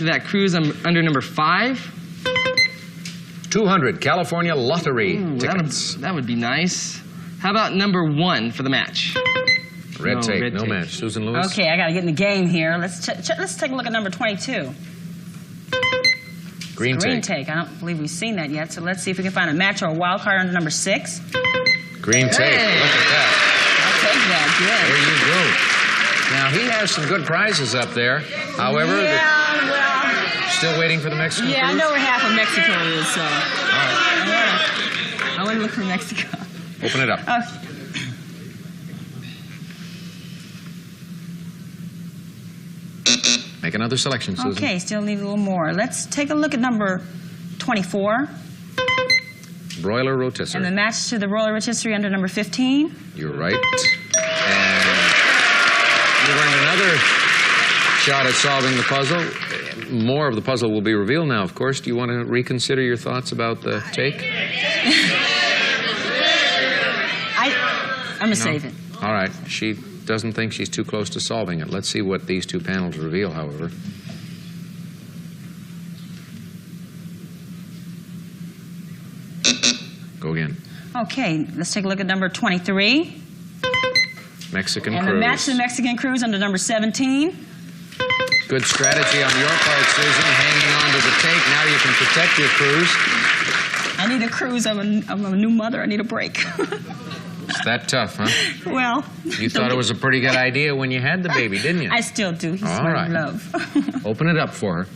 to that cruise under number 5. 200 California lottery tickets. That would be nice. How about number 1 for the match? Red tape, no match. Susan Lewis? Okay, I got to get in the game here. Let's take a look at number 22. Green take. I don't believe we've seen that yet, so let's see if we can find a match or a wild card under number 6. Green tape. Look at that. I'll take that, good. There you go. Now, he has some good prizes up there. However, still waiting for the Mexican cruise? I know where half of Mexico is, so. All right. I want to look for Mexico. Open it up. Make another selection, Susan. Okay, still need a little more. Let's take a look at number 24. Broiler rotisserie. And the match to the broiler rotisserie under number 15. You're right. And you've earned another shot at solving the puzzle. More of the puzzle will be revealed now, of course. Do you want to reconsider your thoughts about the take? I'm going to save it. All right. She doesn't think she's too close to solving it. Let's see what these two panels reveal, however. Go again. Okay, let's take a look at number 23. Mexican and cruise. And the match to the Mexican cruise under number 17. Good strategy on your part, Susan, hanging on to the take. Now you can protect your cruise. I need a cruise. I'm a new mother. I need a break. It's that tough, huh? Well. You thought it was a pretty good idea when you had the baby, didn't you? I still do. He's all right. Love. Open it up for her.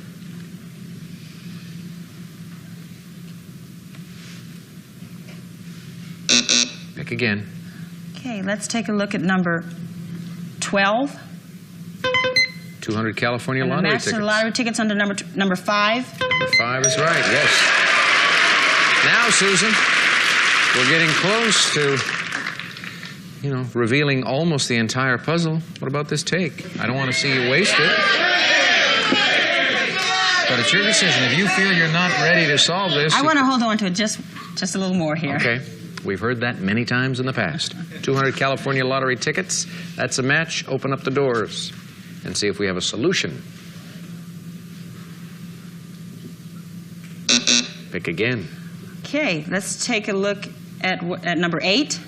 Pick again. Okay, let's take a look at number 12. 200 California lottery tickets. Match to the lottery tickets under number 5. Number 5 is right, yes. Now, Susan, we're getting close to, revealing almost the entire puzzle. What about this take? I don't want to see you waste it. But it's your decision. If you feel you're not ready to solve this... I want to hold on to it just a little more here. Okay. We've heard that many times in the past. 200 California lottery tickets. That's a match. Open up the doors and see if we have a solution. Pick again. Okay, let's take a look at number 8.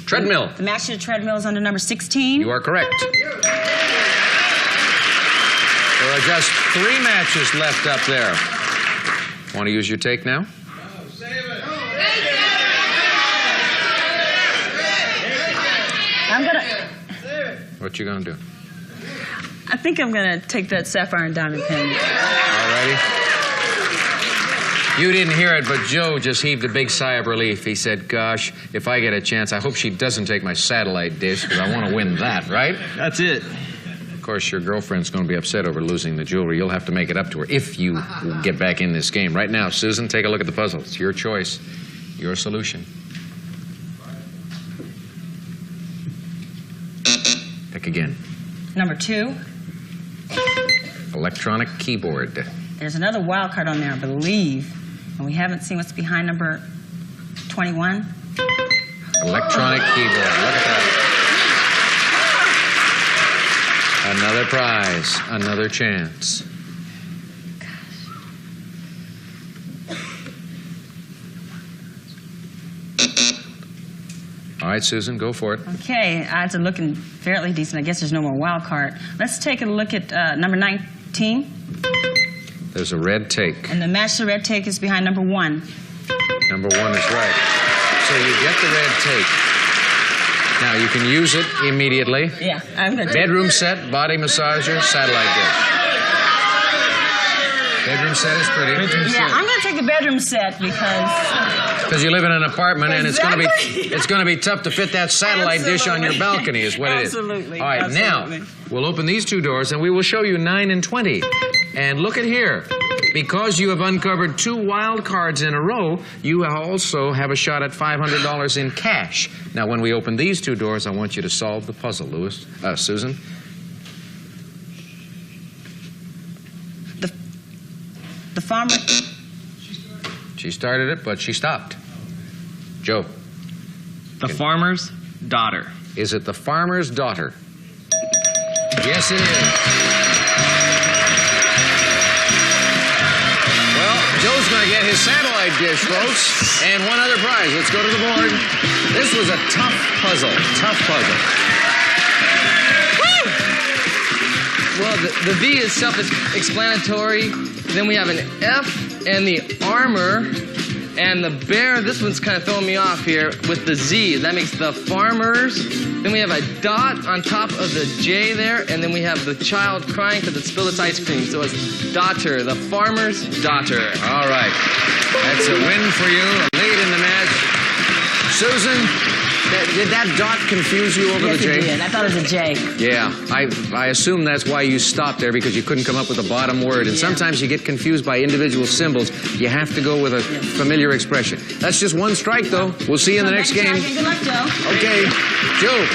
Treadmill. The match to the treadmill is under number 16. You are correct. There are just 3 matches left up there. Want to use your take now? What you gonna do? I think I'm gonna take that sapphire and diamond pin. All righty. You didn't hear it, but Joe just heaved a big sigh of relief. He said, gosh, if I get a chance, I hope she doesn't take my satellite dish, because I want to win that, right? That's it. Of course, your girlfriend's going to be upset over losing the jewelry. You'll have to make it up to her if you get back in this game. Right now, Susan, take a look at the puzzle. It's your choice, your solution. Pick again. Number 2. Electronic keyboard. There's another wild card on there, I believe. And we haven't seen what's behind number 21. Electronic keyboard. Look at that. Another prize. Another chance. All right, Susan, go for it. Okay, odds are looking fairly decent. I guess there's no more wild card. Let's take a look at number 19. There's a red take. And the match to the red take is behind number 1. Number 1 is right. So you get the red take. Now you can use it immediately. Yeah, I'm going to. Bedroom set, body massager, satellite dish. Bedroom set is pretty. Yeah, I'm going to take the bedroom set because you live in an apartment and exactly. it's going to be tough to fit that satellite dish on your balcony is what it is. Absolutely. All right, absolutely. Now we'll open these 2 doors and we will show you 9 and 20. And look at here. Because you have uncovered 2 wild cards in a row, you also have a shot at $500 in cash. Now, when we open these 2 doors, I want you to solve the puzzle, Susan. The farmer... She started it, but she stopped. Joe. The farmer's daughter. Is it the farmer's daughter? Yes, it is. get his satellite dish, folks, and one other prize. Let's go to the board. This was a tough puzzle. Tough puzzle. Well, the V is self-explanatory. Then we have an F and the armor. And the bear, this one's kind of throwing me off here with the Z. That makes the farmers. Then we have a dot on top of the J there. And then we have the child crying because it spilled its ice cream. So it's daughter, the farmer's daughter. All right. That's a win for you, a lead in the match. Susan, did that dot confuse you over Yes, the J? it did. I thought it was a J. Yeah, I assume that's why you stopped there, because you couldn't come up with the bottom word. And sometimes you get confused by individual symbols. You have to go with a familiar expression. That's just one strike, though. We'll see you in the next game. Good luck, Joe. Okay, Joe,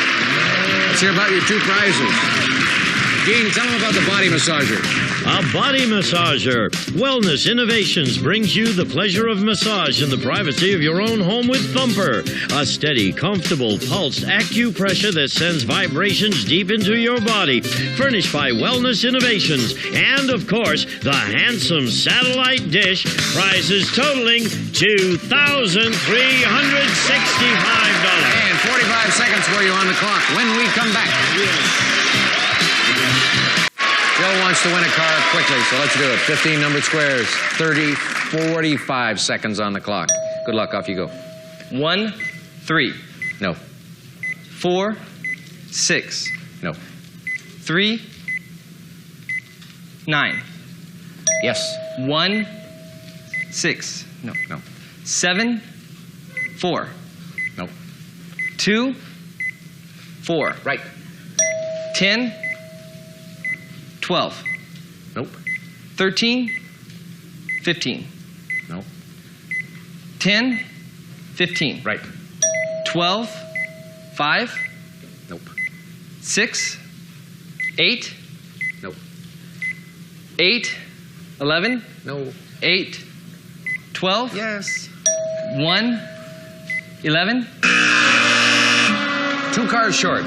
let's hear about your two prizes. Gene, tell them about the body massager. A body massager. Wellness Innovations brings you the pleasure of massage in the privacy of your own home with Thumper. A steady, comfortable, pulsed acupressure that sends vibrations deep into your body. Furnished by Wellness Innovations. And, of course, the handsome satellite dish. Prizes totaling $2,365. And 45 seconds for you on the clock when we come back. Joe wants to win a car quickly, so let's do it. 15 numbered squares, 45 seconds on the clock. Good luck, off you go. 1, 3, No, 4, 6, no, 3, 9. yes, 1, 6, no, no, 7, 4, no. 2, 4, Right, 10, 12, nope, 13, 15, no, 10, 15, right, 12, 5, nope, 6, 8, nope, 8, 11, no, 8, 12, yes. 1, 11. 2 cars short.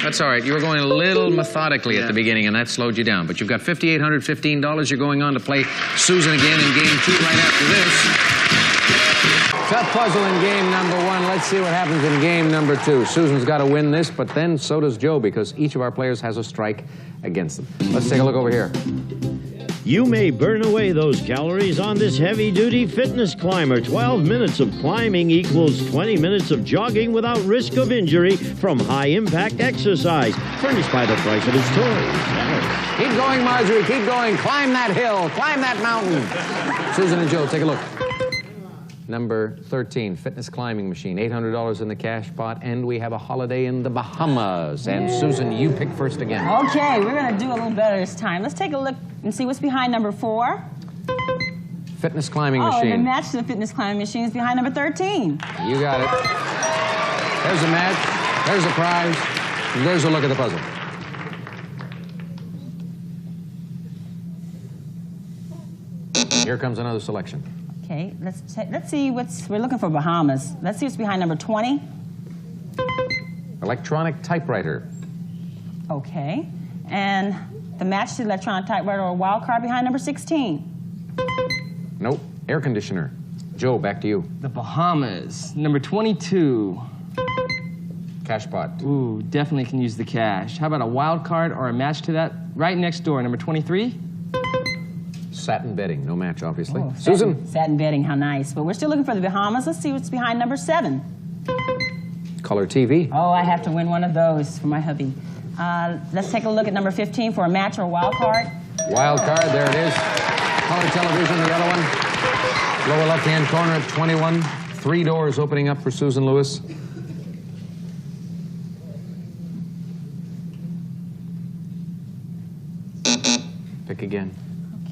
That's all right. You were going a little methodically at the beginning, and that slowed you down. But you've got $5,815. You're going on to play Susan again in game 2 right after this. Tough puzzle in game number 1. Let's see what happens in game number 2. Susan's got to win this, but then so does Joe, because each of our players has a strike against them. Let's take a look over here. You may burn away those calories on this heavy-duty fitness climber. 12 minutes of climbing equals 20 minutes of jogging without risk of injury from high-impact exercise. Furnished by the price of its toys. Keep going, Marjorie. Keep going. Climb that hill. Climb that mountain. Susan and Joe, take a look. Number 13, fitness climbing machine. $800 in the cash pot, and we have a holiday in the Bahamas. And Susan, you pick first again. Okay, we're going to do a little better this time. Let's take a look and see what's behind number 4. Fitness climbing Oh, and the machine. match to the fitness climbing machine is behind number 13. You got it. There's a match. There's a prize. And there's a look at the puzzle. Here comes another selection. Okay, let's see we're looking for Bahamas. Let's see what's behind number 20. Electronic typewriter. Okay, and the match to the electronic typewriter or wild card behind number 16. Nope. Air conditioner. Joe, back to you. The Bahamas, number 22. Cash pot. Ooh, definitely can use the cash. How about a wild card or a match to that? Right next door, number 23. Satin bedding. No match, obviously. Oh, Susan. Satin bedding, how nice. But we're still looking for the Bahamas. Let's see what's behind number 7. Color TV. Oh, I have to win one of those for my hubby. Let's take a look at number 15 for a match or a wild card. Wild card, there it is. Color television, the other one. Lower left-hand corner at 21. 3 doors opening up for Susan Lewis. Pick again.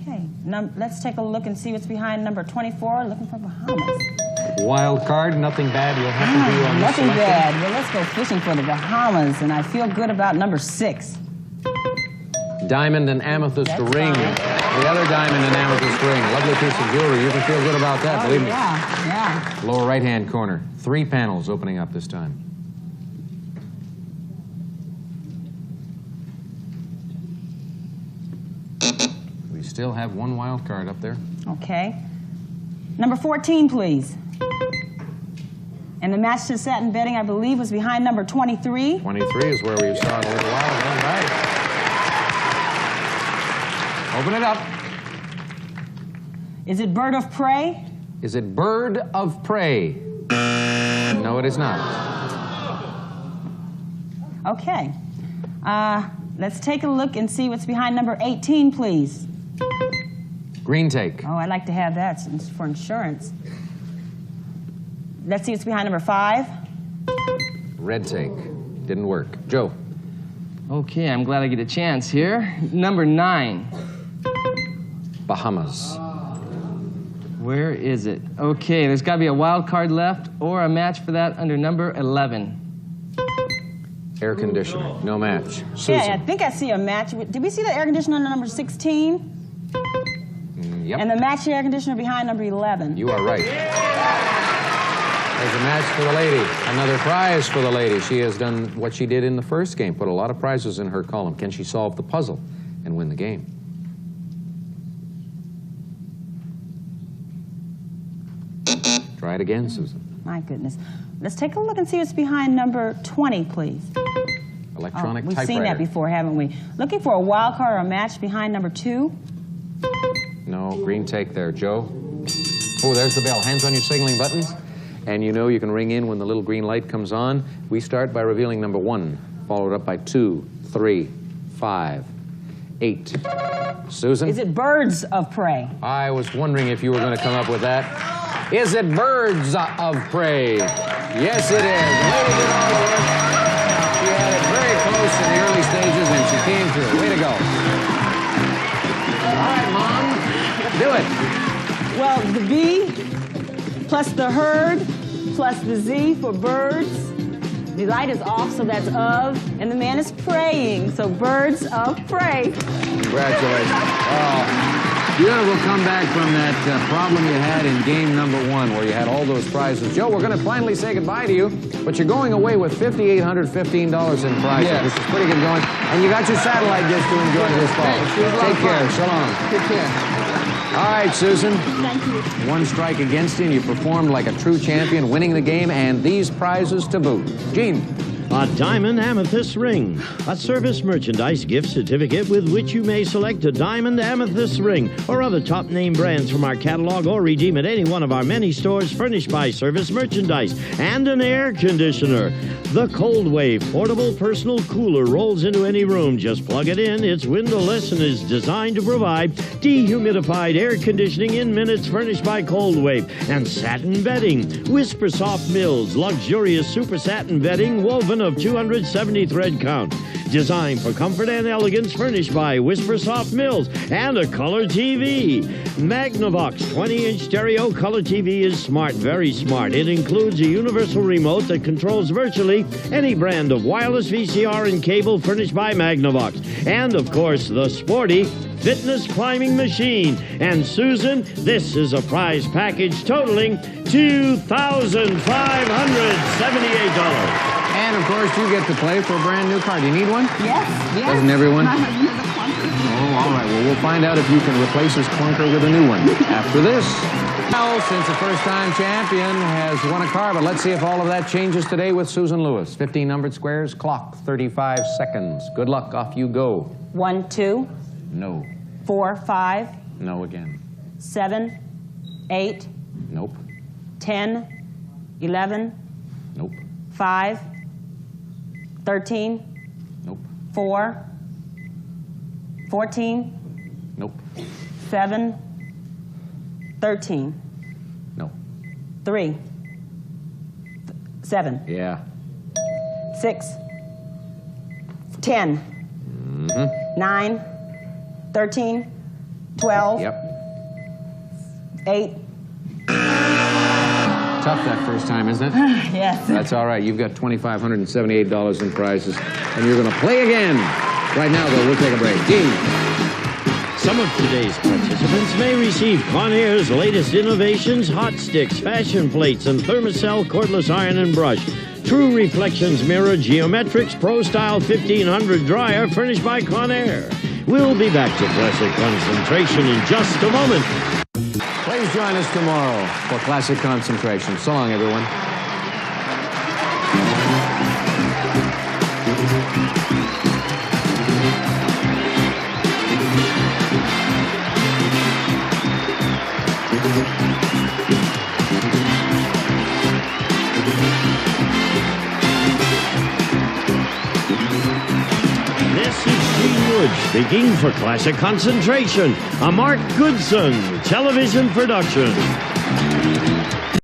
Okay, let's take a look and see what's behind number 24, looking for Bahamas. Wild card, nothing bad will happen to you on this Nothing selection. bad. Well, let's go fishing for the Bahamas, and I feel good about number 6. Diamond and amethyst That's ring. fine. The other diamond and amethyst ring. Lovely piece of jewelry. You can feel good about that, Oh, believe me. yeah. Lower right-hand corner. 3 panels opening up this time. We still have 1 wild card up there. Okay. Number 14, please. And the match to satin bedding, I believe, was behind number 23. 23 is where we saw it a little while ago. Right. Open it up. Is it bird of prey? Is it bird of prey? No, it is not. Okay. Let's take a look and see what's behind number 18, please. Green take. Oh, I'd like to have that for insurance. Let's see what's behind number 5. Red take. Didn't work. Joe. Okay, I'm glad I get a chance here. Number 9. Bahamas. Where is it? Okay, there's got to be a wild card left or a match for that under number 11. Air conditioner. No match. Susan. Yeah, I think I see a match. Did we see the air conditioner under number 16? Yep. And the match air conditioner behind number 11. You are right. There's a match for the lady. Another prize for the lady. She has done what she did in the first game, put a lot of prizes in her column. Can she solve the puzzle and win the game? Try it again, Susan. My goodness. Let's take a look and see what's behind number 20, please. Electronic We've typewriter. seen that before, haven't we? Looking for a wild card or a match behind number 2. No, green take there. Joe? Oh, there's the bell. Hands on your signaling buttons. And you know you can ring in when the little green light comes on. We start by revealing number 1, followed up by 2, 3, 5, 8. Susan? Is it birds of prey? I was wondering if you were going to come up with that. Is it birds of prey? Yes, it is. The lady did all the work. She had it very close in the early stages, and she came through. Way to go. All right, Mom. Do it. Well, the B plus the herd plus the Z for birds. The light is off, so that's of, and the man is praying, so birds of prey. Congratulations. Oh, beautiful comeback from that problem you had in game number 1 where you had all those prizes. Joe, we're going to finally say goodbye to you, but you're going away with $5,815 in prizes, Yes. which is pretty good going. And you got your satellite dish to enjoy this fall. Take care. So long. Take care. All right, Susan. Thank you. 1 strike against you, and you performed like a true champion, winning the game and these prizes to boot. Gene. A diamond amethyst ring, a service merchandise gift certificate with which you may select a diamond amethyst ring or other top name brands from our catalog or redeem at any one of our many stores furnished by Service Merchandise, and an air conditioner. The Cold Wave portable personal cooler rolls into any room. Just plug it in. It's windowless and is designed to provide dehumidified air conditioning in minutes, furnished by Cold Wave. And satin bedding, Whisper Soft Mills, luxurious super satin bedding woven of 270 thread count. Designed for comfort and elegance, furnished by Whisper Soft Mills. And a color TV. Magnavox 20-inch stereo color TV is smart, very smart. It includes a universal remote that controls virtually any brand of wireless VCR and cable, furnished by Magnavox. And, of course, the sporty fitness climbing machine. And, Susan, this is a prize package totaling $2,578. And, of course, you get to play for a brand new car. Do you need one? Yes, yes. Doesn't everyone? My husband has a clunker. Oh, all right. Well, we'll find out if you can replace his clunker with a new one after this. Well, since the first-time champion has won a car, but let's see if all of that changes today with Susan Lewis. 15 numbered squares, clock, 35 seconds. Good luck. Off you go. 1, 2, No. 4, 5, No again. 7, 8, Nope. 10, 11, Nope. 5, 13, Nope. 4, 14, Nope. 7, 13, No. 3, 7, Yeah. 6, 10, 9, 13, 12, Yep. 8. Tough that first time, isn't it? Yes. That's all right. You've got $2,578 in prizes, and you're going to play again. Right now, though, we'll take a break. Gene. Some of today's participants may receive Conair's latest innovations, hot sticks, fashion plates, and Thermacell cordless iron and brush. True Reflections Mirror Geometrics Pro Style 1500 dryer, furnished by Conair. We'll be back to Blessed Concentration in just a moment. Ladies Please join us tomorrow for Classic Concentration. So long, everyone. This is Gene Wood speaking for Classic Concentration, a Mark Goodson television production.